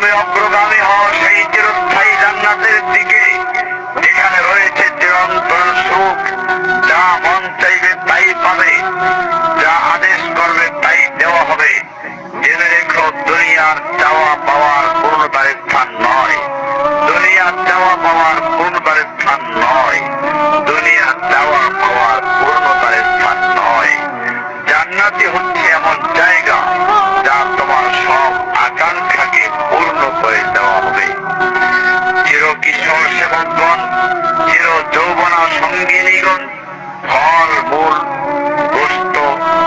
তুমি অগ্রগামী হও সেই চিরস্থায়ী জান্নাতের দিকে, যেখানে রয়েছে চিরন্তন সুখ। যা মন চাইবে তাই পাবে, যা আদেশ করবে তাই দেওয়া হবে। জেনে রেখো, দুনিয়ার চাওয়া পাওয়ার পূর্ণতার স্থান নয়, দুনিয়ার চাওয়া পাওয়ার পূর্ণতার স্থান নয়, দুনিয়ার চাওয়া পাওয়ার পূর্ণতার স্থান নয়। জান্নাতি হচ্ছে এমন জায়গা যা তোমার সব আকাঙ্ক্ষাকে পূর্ণ করে দেওয়া হবে। চির কিশোর সেবকগণ, চির যৌবনা সঙ্গিনীগণ, ফল মূল গোস্ত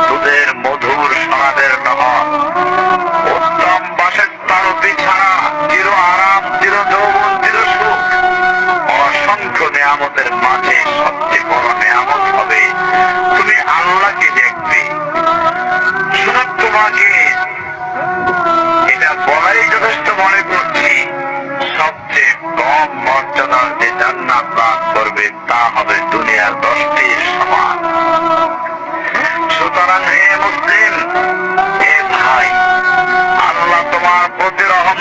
দুধের মধুর সনাদের নহর, উত্তম বাসের তার বিছানা, চির আরাম, চির যৌবন, চির সুখ। অসংখ্য নিয়ামতের মাঝে সবচেয়ে বড় নিয়ামত হবে তুমি আল্লাহকে দেখবে। শুধু তোমাকে এটা বলাই যথেষ্ট মনে করছি, সবচেয়ে কম মর্যাদার যে জান্নাত লাভ করবে তা হবে দুনিয়ার 10টির সমান। সুতরাং হে মুসলিম, হে ভাই, আল্লাহ তোমার প্রতি রহম